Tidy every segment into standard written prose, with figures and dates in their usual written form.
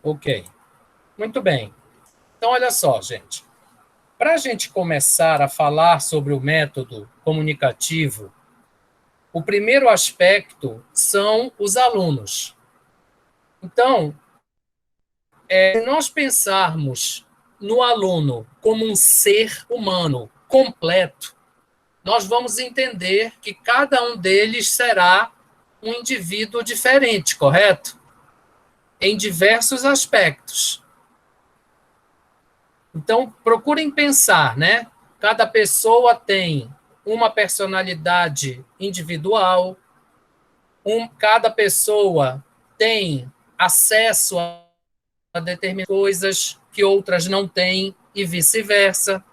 Ok, muito bem. Então, olha só, gente. Para a gente começar a falar sobre o método comunicativo, o primeiro aspecto são os alunos. Então, se nós pensarmos no aluno como um ser humano completo, nós vamos entender que cada um deles será um indivíduo diferente, correto? Em diversos aspectos. Então, procurem pensar, né? Cada pessoa tem uma personalidade individual, cada pessoa tem acesso a determinadas coisas que outras não têm e vice-versa,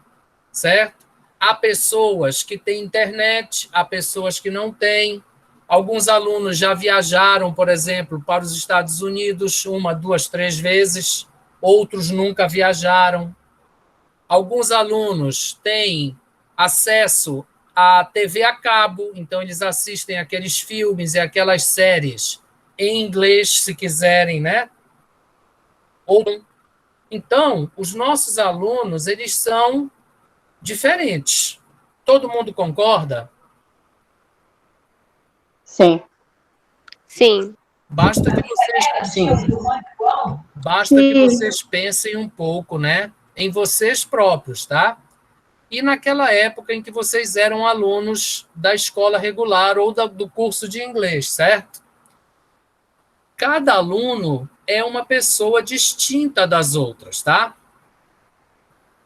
certo? Há pessoas que têm internet, há pessoas que não têm. Alguns alunos já viajaram, por exemplo, para os Estados Unidos uma, duas, três vezes, outros nunca viajaram. Alguns alunos têm acesso à TV a cabo, então eles assistem aqueles filmes e aquelas séries em inglês, se quiserem, né? Então, os nossos alunos, eles são diferentes. Todo mundo concorda? Sim. Sim. Basta que vocês pensem um pouco, né, em vocês próprios, tá? E naquela época em que vocês eram alunos da escola regular ou do curso de inglês, certo? Cada aluno é uma pessoa distinta das outras, tá?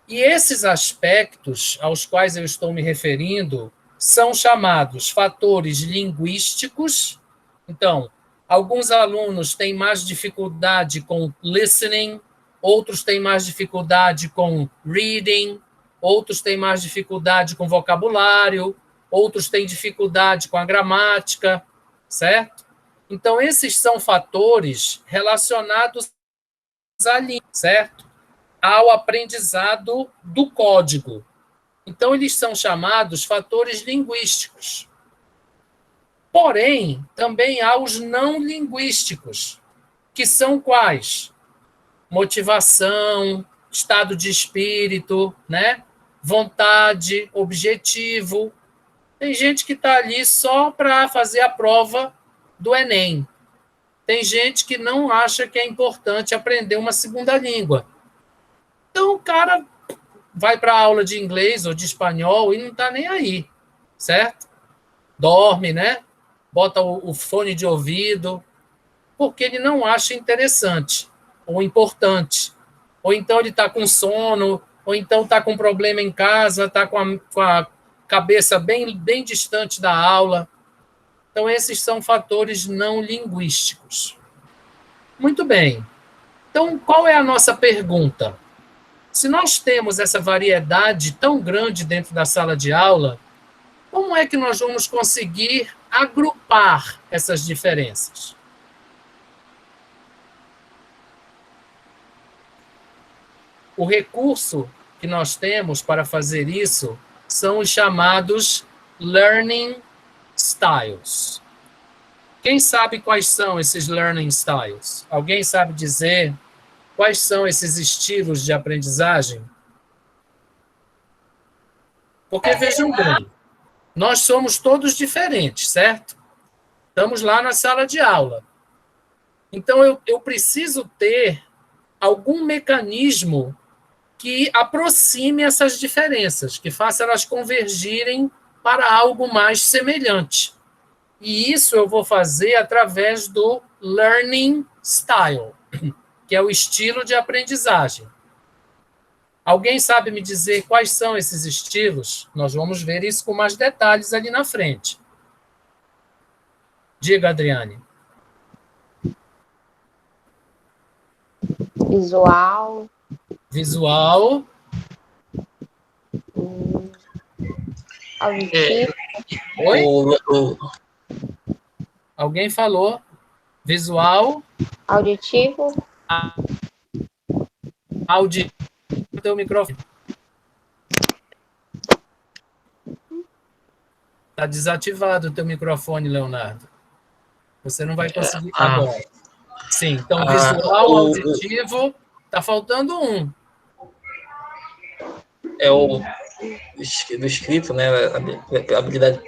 E esses aspectos aos quais eu estou me referindo são chamados fatores linguísticos. Então, alguns alunos têm mais dificuldade com listening, outros têm mais dificuldade com reading, outros têm mais dificuldade com vocabulário, outros têm dificuldade com a gramática, certo? Então, esses são fatores relacionados à língua, certo? Ao aprendizado do código. Então, eles são chamados fatores linguísticos. Porém, também há os não linguísticos, que são quais? Motivação, estado de espírito, né? Vontade, objetivo. Tem gente que está ali só para fazer a prova do Enem. Tem gente que não acha que é importante aprender uma segunda língua. Então, o cara vai para a aula de inglês ou de espanhol e não está nem aí, certo? Dorme, né? Bota o fone de ouvido, porque ele não acha interessante ou importante. Ou então ele está com sono, ou então está com problema em casa, está com a cabeça bem distante da aula. Então, esses são fatores não linguísticos. Muito bem. Então, qual é a nossa pergunta? Se nós temos essa variedade tão grande dentro da sala de aula, como é que nós vamos conseguir agrupar essas diferenças? O recurso que nós temos para fazer isso são os chamados learning styles. Quem sabe quais são esses learning styles? Alguém sabe dizer quais são esses estilos de aprendizagem? Porque vejam bem, nós somos todos diferentes, certo? Estamos lá na sala de aula. Então, eu preciso ter algum mecanismo que aproxime essas diferenças, que faça elas convergirem para algo mais semelhante. E isso eu vou fazer através do learning style, que é o estilo de aprendizagem. Alguém sabe me dizer quais são esses estilos? Nós vamos ver isso com mais detalhes ali na frente. Diga, Adriane. Visual. Visual. Auditivo. Oi? Alguém falou? Visual. Auditivo. Auditivo. Teu microfone. Está desativado o teu microfone, Leonardo. Você não vai conseguir agora. Sim, então Ah, visual, auditivo, tá faltando um. é o do escrito, né? A habilidade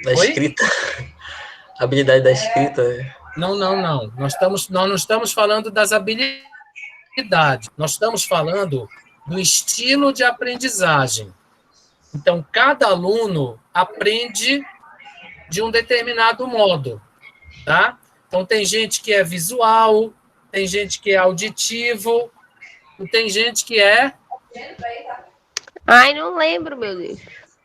da Oi? escrita. A habilidade da escrita. Não, não, não. Nós não estamos falando das habilidades. Nós estamos falando do estilo de aprendizagem. Então, cada aluno aprende de um determinado modo, tá? Então, tem gente que é visual, tem gente que é auditivo, e tem gente que é Ai, não lembro, meu Deus.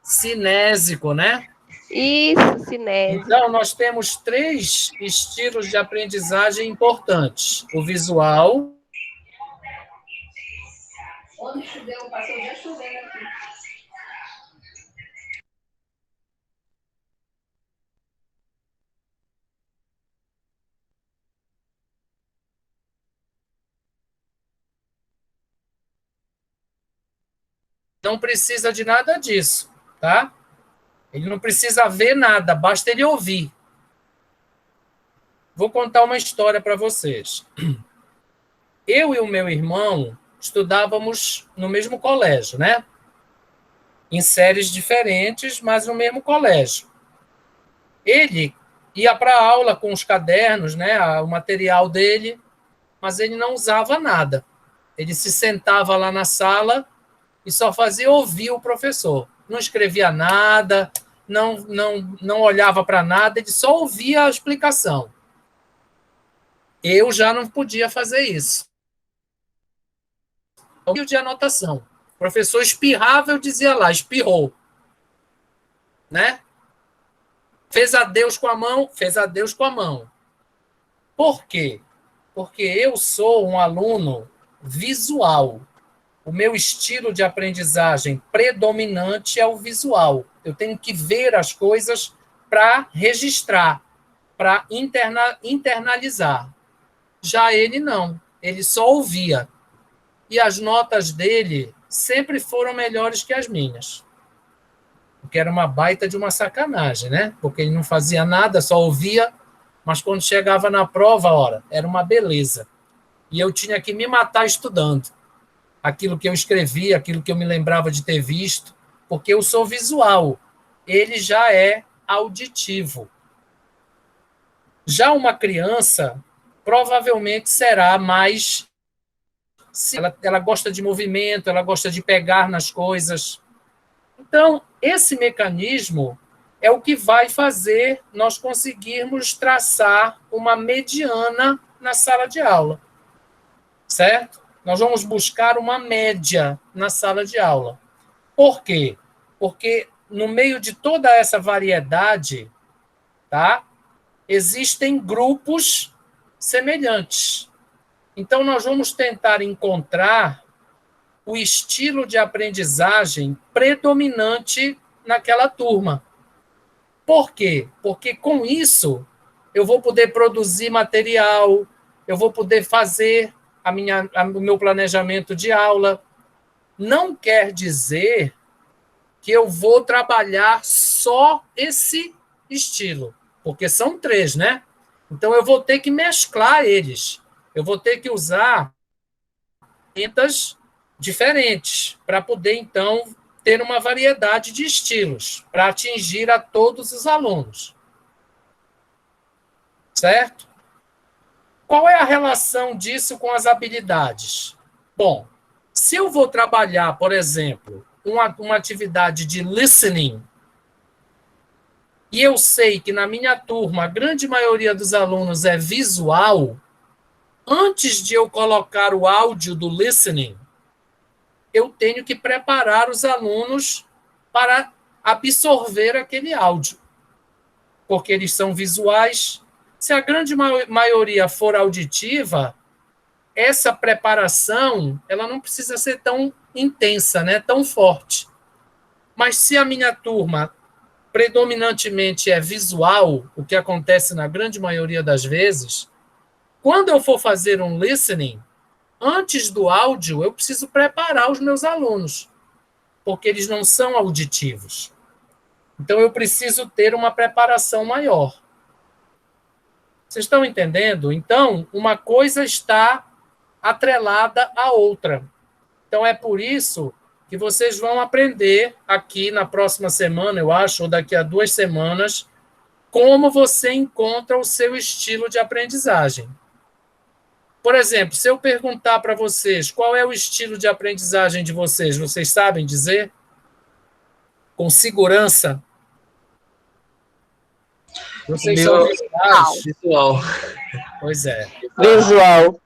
cinésico, né? Isso, cinésico. Então, nós temos três estilos de aprendizagem importantes: o visual, Onde choveu, passou o dia chovendo aqui. não precisa de nada disso, tá? Ele não precisa ver nada, basta ele ouvir. Vou contar uma história para vocês. Eu e o meu irmão estudávamos no mesmo colégio, né? Em séries diferentes, mas no mesmo colégio. Ele ia para a aula com os cadernos, né, o material dele, mas ele não usava nada. Ele se sentava lá na sala e só fazia ouvir o professor. Não escrevia nada, não olhava para nada, ele só ouvia a explicação. Eu já não podia fazer isso. De anotação. O professor espirrava, eu dizia lá, espirrou. Né? Fez adeus com a mão, fez adeus com a mão. Por quê? Porque eu sou um aluno visual. O meu estilo de aprendizagem predominante é o visual. Eu tenho que ver as coisas para registrar, para internalizar. Já ele não. Ele só ouvia. E as notas dele sempre foram melhores que as minhas. O que era uma baita de uma sacanagem, né? Porque ele não fazia nada, só ouvia, mas quando chegava na prova, ora, era uma beleza. E eu tinha que me matar estudando aquilo que eu escrevi, aquilo que eu me lembrava de ter visto, porque eu sou visual. Ele já é auditivo. Já uma criança provavelmente será mais. Ela gosta de movimento, ela gosta de pegar nas coisas. Então, esse mecanismo é o que vai fazer nós conseguirmos traçar uma mediana na sala de aula. Certo? Nós vamos buscar uma média na sala de aula. Por quê? Porque no meio de toda essa variedade, tá? Existem grupos semelhantes. Então, nós vamos tentar encontrar o estilo de aprendizagem predominante naquela turma. Por quê? Porque com isso eu vou poder produzir material, eu vou poder fazer o meu planejamento de aula. Não quer dizer que eu vou trabalhar só esse estilo, porque são três, né? Então eu vou ter que mesclar eles. Eu vou ter que usar ferramentas diferentes para poder, então, ter uma variedade de estilos para atingir a todos os alunos. Certo? Qual é a relação disso com as habilidades? Bom, se eu vou trabalhar, por exemplo, uma atividade de listening, e eu sei que na minha turma a grande maioria dos alunos é visual, antes de eu colocar o áudio do listening, eu tenho que preparar os alunos para absorver aquele áudio, porque eles são visuais. Se a grande maioria for auditiva, essa preparação ela não precisa ser tão intensa, né, tão forte. Mas se a minha turma predominantemente é visual, o que acontece na grande maioria das vezes, quando eu for fazer um listening, antes do áudio, eu preciso preparar os meus alunos, porque eles não são auditivos. Então, eu preciso ter uma preparação maior. Vocês estão entendendo? Então, uma coisa está atrelada à outra. Então, é por isso que vocês vão aprender aqui na próxima semana, eu acho, ou daqui a 2 semanas, como você encontra o seu estilo de aprendizagem. Por exemplo, se eu perguntar para vocês qual é o estilo de aprendizagem de vocês, vocês sabem dizer? Com segurança? Vocês Meu são visuais? visual. Pois é, Visual.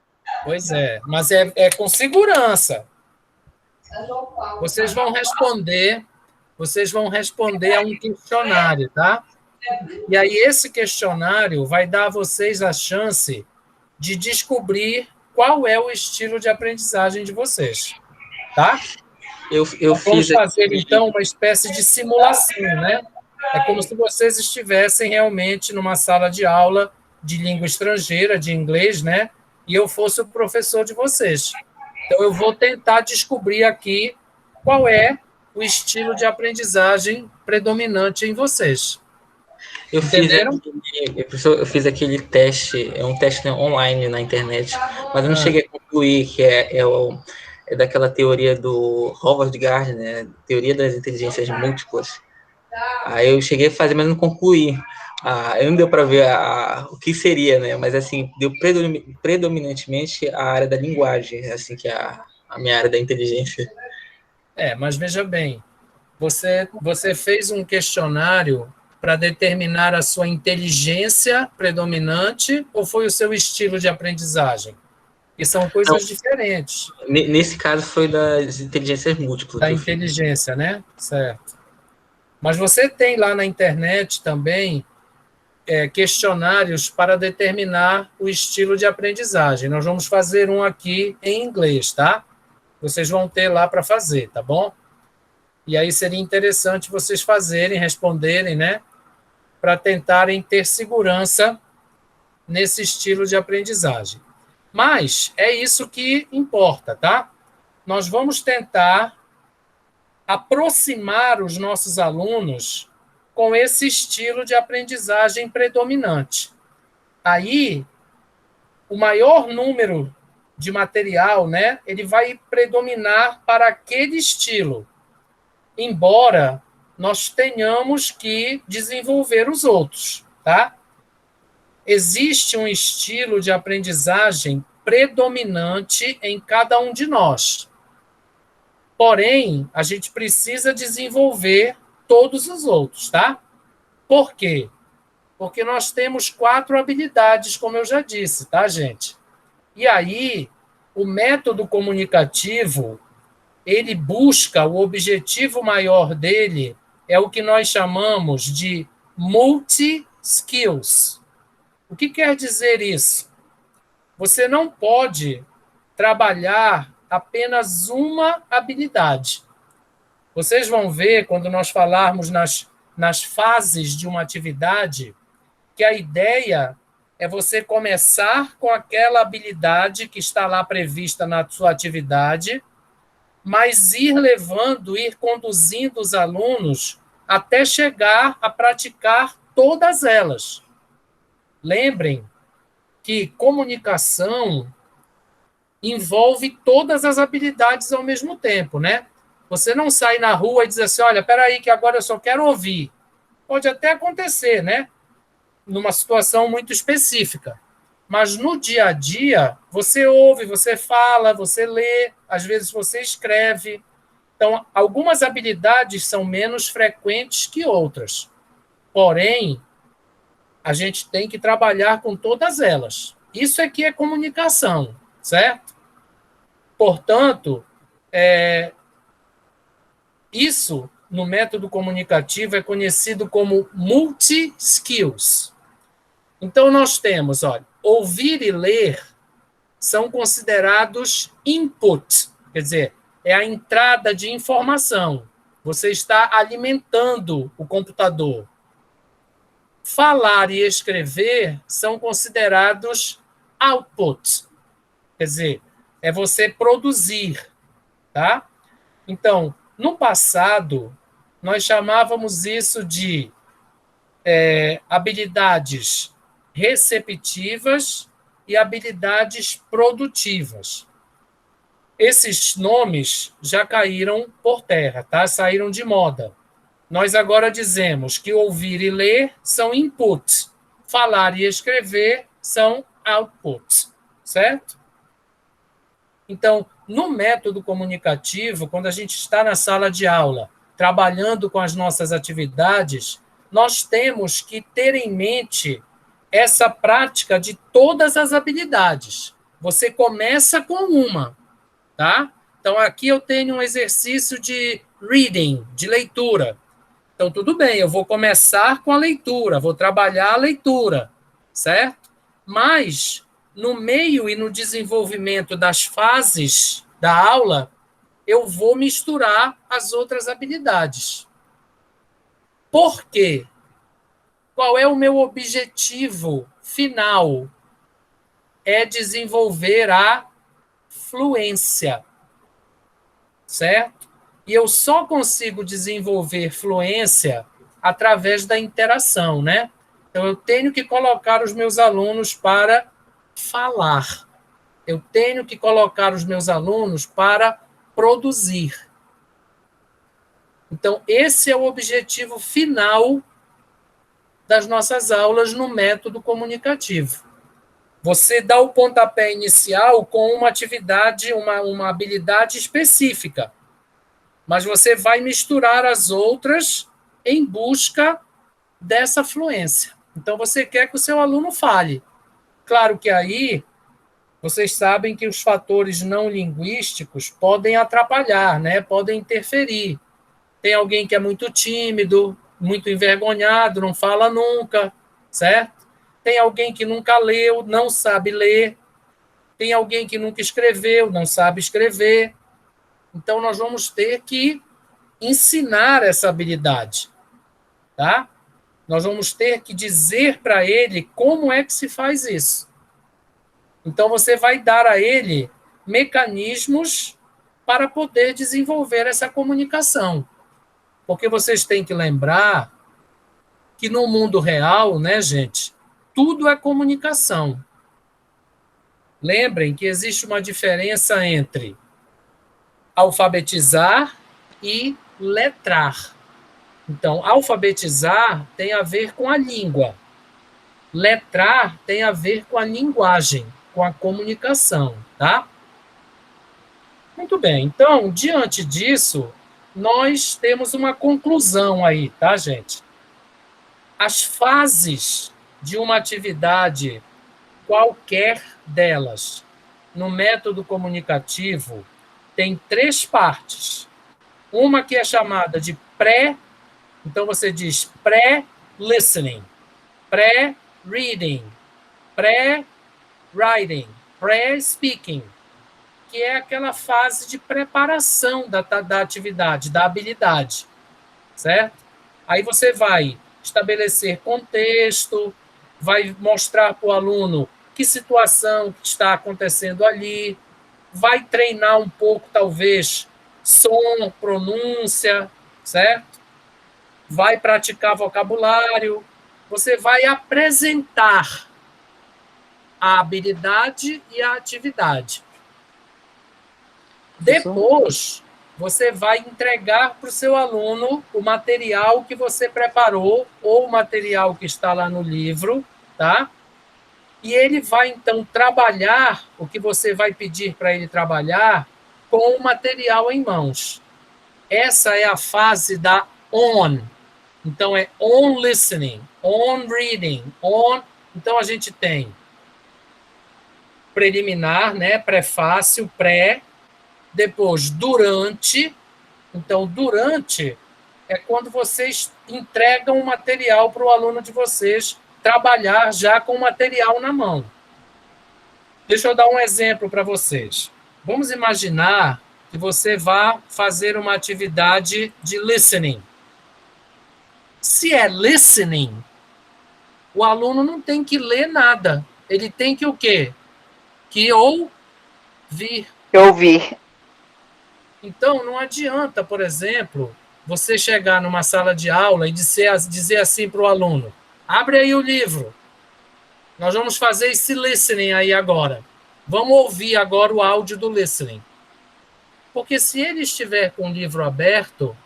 pois é. Mas é com segurança. Vocês vão responder a um questionário, tá? E aí esse questionário vai dar a vocês a chance de descobrir qual é o estilo de aprendizagem de vocês, tá? Eu Vamos fiz fazer, aqui, então, uma espécie de simulação, né? É como se vocês estivessem realmente numa sala de aula de língua estrangeira, de inglês, né? E eu fosse o professor de vocês. Então, eu vou tentar descobrir aqui qual é o estilo de aprendizagem predominante em vocês. eu fiz Entenderam? professor, eu fiz aquele teste, é um teste online na internet, mas eu não cheguei a concluir, que é daquela teoria do Howard Gardner, né? Teoria das inteligências múltiplas. Aí eu cheguei a fazer, mas não concluí. Não deu para ver o que seria, né? Mas assim, deu predominantemente a área da linguagem, assim, que é a minha área da inteligência. Mas veja bem, você fez um questionário para determinar a sua inteligência predominante ou foi o seu estilo de aprendizagem? E são coisas diferentes. Nesse caso foi das inteligências múltiplas. Da inteligência, né? Certo. Mas você tem lá na internet também questionários para determinar o estilo de aprendizagem. Nós vamos fazer um aqui em inglês, tá? Vocês vão ter lá para fazer, tá bom? E aí seria interessante vocês fazerem, responderem, né? Para tentarem ter segurança nesse estilo de aprendizagem. Mas é isso que importa, tá? Nós vamos tentar aproximar os nossos alunos com esse estilo de aprendizagem predominante. Aí, o maior número de material, né, ele vai predominar para aquele estilo, embora nós tenhamos que desenvolver os outros, tá? Existe um estilo de aprendizagem predominante em cada um de nós. Porém, a gente precisa desenvolver todos os outros, tá? Por quê? Porque nós temos 4 habilidades, como eu já disse, tá, gente? E aí, o método comunicativo, ele busca, o objetivo maior dele é o que nós chamamos de multi-skills. O que quer dizer isso? Você não pode trabalhar apenas uma habilidade. Vocês vão ver, quando nós falarmos nas fases de uma atividade, que a ideia é você começar com aquela habilidade que está lá prevista na sua atividade, mas ir levando, ir conduzindo os alunos até chegar a praticar todas elas. Lembrem que comunicação envolve todas as habilidades ao mesmo tempo, né? Você não sai na rua e diz assim, olha, peraí, que agora eu só quero ouvir. Pode até acontecer, né? Numa situação muito específica. Mas no dia a dia, você ouve, você fala, você lê, às vezes você escreve. Então, algumas habilidades são menos frequentes que outras. Porém, a gente tem que trabalhar com todas elas. Isso aqui é comunicação, certo? Portanto, isso, no método comunicativo, é conhecido como multi-skills. Então, nós temos, olha, ouvir e ler são considerados input, quer dizer, é a entrada de informação. Você está alimentando o computador. Falar e escrever são considerados output, quer dizer, é você produzir, tá? Então, no passado, nós chamávamos isso de habilidades receptivas e habilidades produtivas. Esses nomes já caíram por terra, tá? Saíram de moda. Nós agora dizemos que ouvir e ler são input, falar e escrever são output, certo? Então, no método comunicativo, quando a gente está na sala de aula, trabalhando com as nossas atividades, nós temos que ter em mente essa prática de todas as habilidades. Você começa com uma, tá? Então, aqui eu tenho um exercício de reading, de leitura. Então, tudo bem, eu vou começar com a leitura, vou trabalhar a leitura, certo? Mas, no meio e no desenvolvimento das fases da aula, eu vou misturar as outras habilidades. Por quê? Qual é o meu objetivo final? É desenvolver a fluência, certo? E eu só consigo desenvolver fluência através da interação, né? Então, eu tenho que colocar os meus alunos para falar. Eu tenho que colocar os meus alunos para produzir. Então, esse é o objetivo final das nossas aulas no método comunicativo. Você dá o pontapé inicial com uma atividade, uma habilidade específica, mas você vai misturar as outras em busca dessa fluência. Então, você quer que o seu aluno fale. Claro que aí, vocês sabem que os fatores não linguísticos podem atrapalhar, né? Podem interferir. Tem alguém que é muito tímido, muito envergonhado, não fala nunca, certo? Tem alguém que nunca leu, não sabe ler. Tem alguém que nunca escreveu, não sabe escrever. Então, nós vamos ter que ensinar essa habilidade, tá? Nós vamos ter que dizer para ele como é que se faz isso. Então, você vai dar a ele mecanismos para poder desenvolver essa comunicação. Porque vocês têm que lembrar que no mundo real, né, gente, tudo é comunicação. Lembrem que existe uma diferença entre alfabetizar e letrar. Então, alfabetizar tem a ver com a língua. Letrar tem a ver com a linguagem, com a comunicação, tá? Muito bem. Então, diante disso, nós temos uma conclusão aí, tá, gente? As fases de uma atividade, qualquer delas, no método comunicativo, tem 3 partes. Uma que é chamada de pré, então você diz pré-listening, pré-reading, pré-writing, pré-speaking, que é aquela fase de preparação da atividade, da habilidade, certo? Aí você vai estabelecer contexto, vai mostrar para o aluno que situação está acontecendo ali, vai treinar um pouco, talvez, som, pronúncia, certo? Vai praticar vocabulário, você vai apresentar a habilidade e a atividade. Depois, você vai entregar para o seu aluno o material que você preparou ou o material que está lá no livro, tá? E ele vai, então, trabalhar o que você vai pedir para ele trabalhar com o material em mãos. Essa é a fase da on. Então, é on listening, on reading, on... Então, a gente tem preliminar, né? Prefácio, pré. Depois, durante. Então, durante é quando vocês entregam o material para o aluno de vocês trabalhar já com o material na mão. Deixa eu dar um exemplo para vocês. Vamos imaginar que você vá fazer uma atividade de listening. Se é listening, o aluno não tem que ler nada. Ele tem que o quê? Que ouvir. Ouvir. Então, não adianta, por exemplo, você chegar numa sala de aula e dizer assim para o aluno, abre aí o livro. Nós vamos fazer esse listening aí agora. Vamos ouvir agora o áudio do listening. Porque se ele estiver com o livro aberto,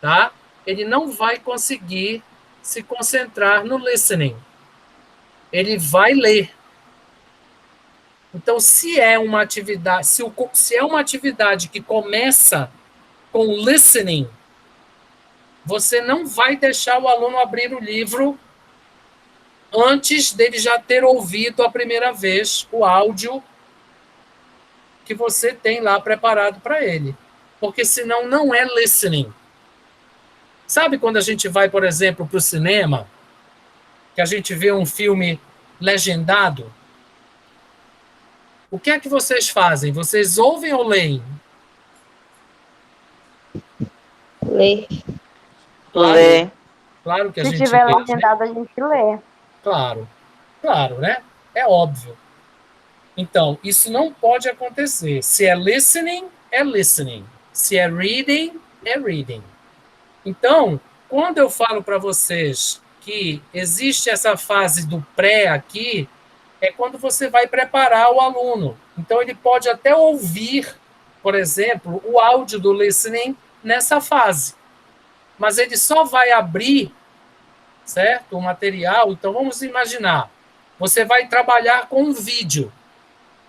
tá? Ele não vai conseguir se concentrar no listening. Ele vai ler. Então, se é uma atividade, se é uma atividade que começa com listening, você não vai deixar o aluno abrir o livro antes dele já ter ouvido a primeira vez o áudio que você tem lá preparado para ele. Porque senão não é listening. Sabe quando a gente vai, por exemplo, para o cinema, que a gente vê um filme legendado? O que é que vocês fazem? Vocês ouvem ou leem? Ler. Claro, Lê. claro que a Se gente tiver lê, né? legendado, a gente lê. Claro, claro, né? É óbvio. Então, isso não pode acontecer. Se é listening, é listening. Se é reading, é reading. Então, quando eu falo para vocês que existe essa fase do pré aqui, é quando você vai preparar o aluno. Então, ele pode até ouvir, por exemplo, o áudio do listening nessa fase. Mas ele só vai abrir, certo? O material. Então, vamos imaginar. Você vai trabalhar com um vídeo.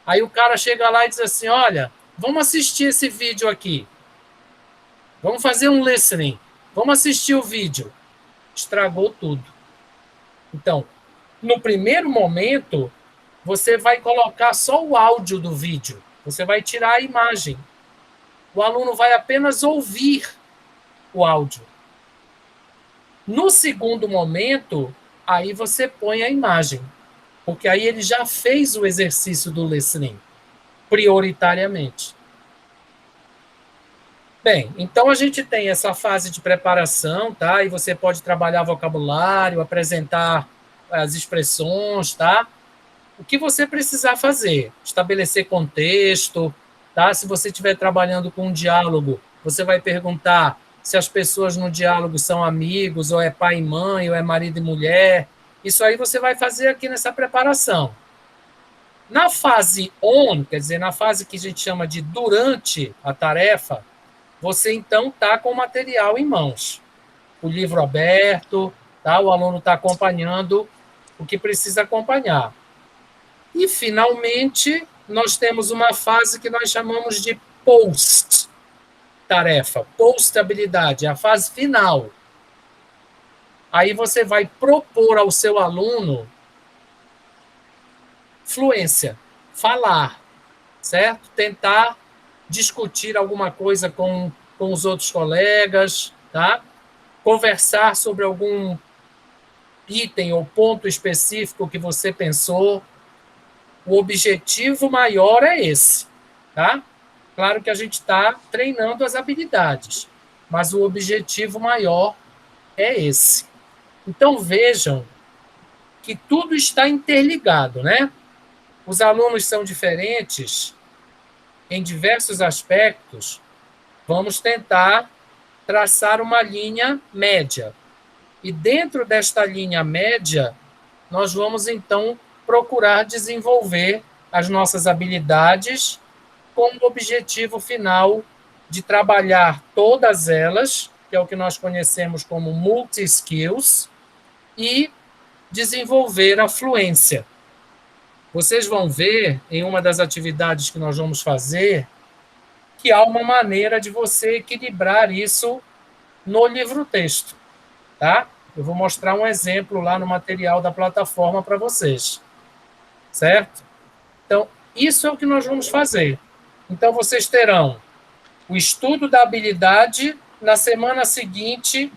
Aí o cara chega lá e diz assim, olha, vamos assistir esse vídeo aqui. Vamos fazer um listening. Vamos assistir o vídeo. Estragou tudo. Então, no primeiro momento, você vai colocar só o áudio do vídeo. Você vai tirar a imagem. O aluno vai apenas ouvir o áudio. No segundo momento, aí você põe a imagem. Porque aí ele já fez o exercício do listening, prioritariamente. Bem, então a gente tem essa fase de preparação, tá? E você pode trabalhar vocabulário, apresentar as expressões, tá? O que você precisar fazer? Estabelecer contexto, tá? Se você estiver trabalhando com um diálogo, você vai perguntar se as pessoas no diálogo são amigos, ou é pai e mãe, ou é marido e mulher. Isso aí você vai fazer aqui nessa preparação. Na fase on, quer dizer, na fase que a gente chama de durante a tarefa, você então está com o material em mãos. O livro aberto, tá? O aluno está acompanhando o que precisa acompanhar. E, finalmente, nós temos uma fase que nós chamamos de post-tarefa, post-habilidade, é a fase final. Aí você vai propor ao seu aluno fluência, falar, certo? Tentar discutir alguma coisa com os outros colegas, tá? Conversar sobre algum item ou ponto específico que você pensou. O objetivo maior é esse, tá? Claro que a gente está treinando as habilidades, mas o objetivo maior é esse. Então, vejam que tudo está interligado, né? Os alunos são diferentes em diversos aspectos. Vamos tentar traçar uma linha média. E dentro desta linha média, nós vamos, então, procurar desenvolver as nossas habilidades com o objetivo final de trabalhar todas elas, que é o que nós conhecemos como multi-skills, e desenvolver a fluência. Vocês vão ver, em uma das atividades que nós vamos fazer, que há uma maneira de você equilibrar isso no livro-texto, tá? Eu vou mostrar um exemplo lá no material da plataforma para vocês, certo? Então, isso é o que nós vamos fazer. Então, vocês terão o estudo da habilidade na semana seguinte,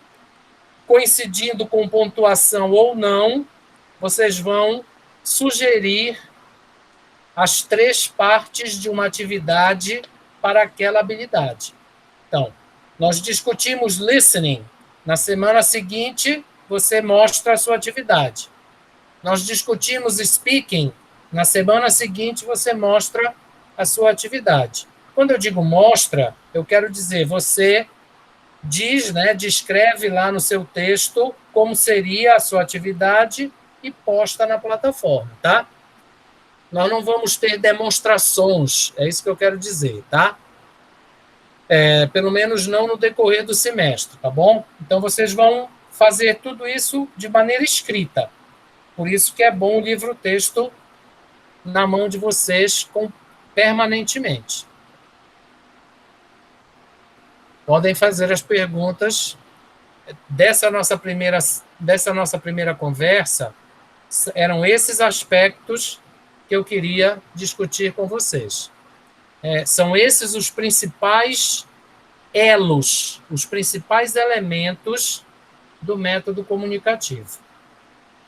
coincidindo com pontuação ou não, vocês vão sugerir as 3 partes de uma atividade para aquela habilidade. Então, nós discutimos listening. Na semana seguinte, você mostra a sua atividade. Nós discutimos speaking. Na semana seguinte, você mostra a sua atividade. Quando eu digo mostra, eu quero dizer, você diz, né, descreve lá no seu texto como seria a sua atividade e posta na plataforma, tá? Nós não vamos ter demonstrações, é isso que eu quero dizer, tá? Pelo menos não no decorrer do semestre, tá bom? Então, vocês vão fazer tudo isso de maneira escrita. Por isso que é bom o livro-texto na mão de vocês permanentemente. Podem fazer as perguntas dessa nossa primeira conversa. Eram esses aspectos que eu queria discutir com vocês. São esses os principais elos, os principais elementos do método comunicativo.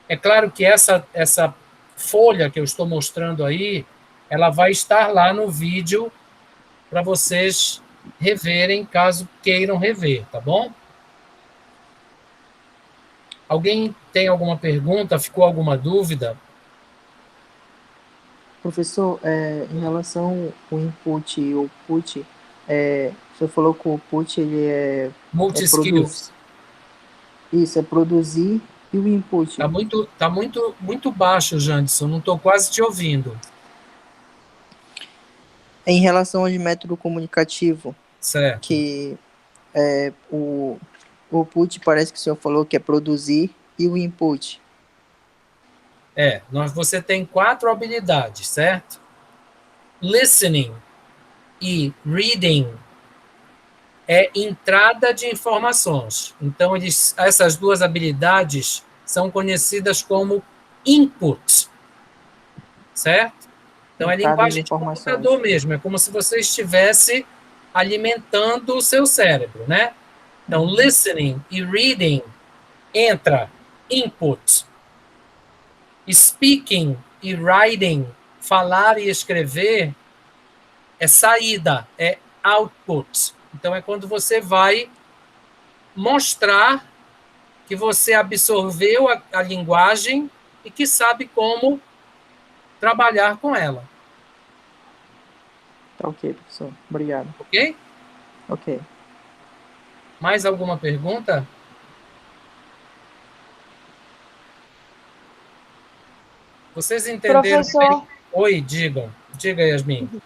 É claro que essa folha que eu estou mostrando aí, ela vai estar lá no vídeo para vocês reverem, caso queiram rever, tá bom? Alguém tem alguma pergunta? Ficou alguma dúvida? Professor, em relação ao input e output, o senhor falou que o output ele é Multi-skills. Isso, é produzir e o input. Tá muito baixo, Janderson. Não estou quase te ouvindo. Em relação ao método comunicativo, Certo. que o output parece que o senhor falou que é produzir e o input. Você tem 4 habilidades, certo? Listening e reading é entrada de informações. Então, essas 2 habilidades são conhecidas como input, certo? Então, é linguagem de computador mesmo, é como se você estivesse alimentando o seu cérebro, né? Então, listening e reading entra input. Speaking e writing, falar e escrever, é saída, é output. Então, é quando você vai mostrar que você absorveu a linguagem e que sabe como trabalhar com ela. Tá ok, professor. Obrigado. Ok? Ok. Mais alguma pergunta? Vocês entenderam? Professor. Oi, diga, Yasmin.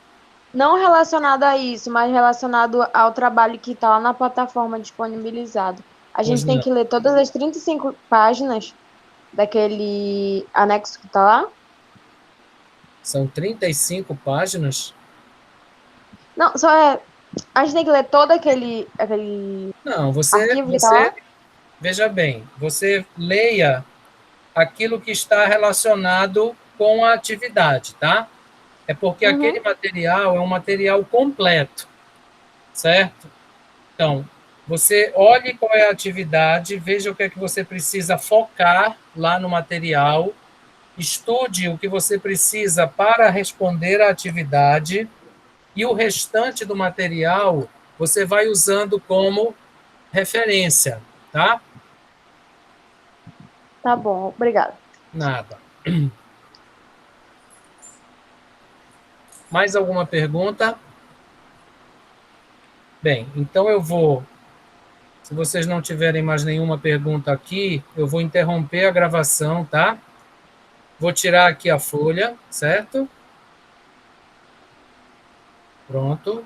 Não relacionado a isso, mas relacionado ao trabalho que está lá na plataforma disponibilizado. A gente tem que ler todas as 35 páginas daquele anexo que está lá? São 35 páginas? Não, a gente tem que ler todo aquele Não, arquivo que tá lá? Veja bem, você leia aquilo que está relacionado com a atividade, tá? É porque aquele material é um material completo, certo? Então, você olhe qual é a atividade, veja o que é que você precisa focar lá no material, estude o que você precisa para responder à atividade e o restante do material você vai usando como referência, tá? Tá bom, obrigada. Nada. Mais alguma pergunta? Bem, então eu vou... Se vocês não tiverem mais nenhuma pergunta aqui, eu vou interromper a gravação, tá? Vou tirar aqui a folha, certo? Pronto.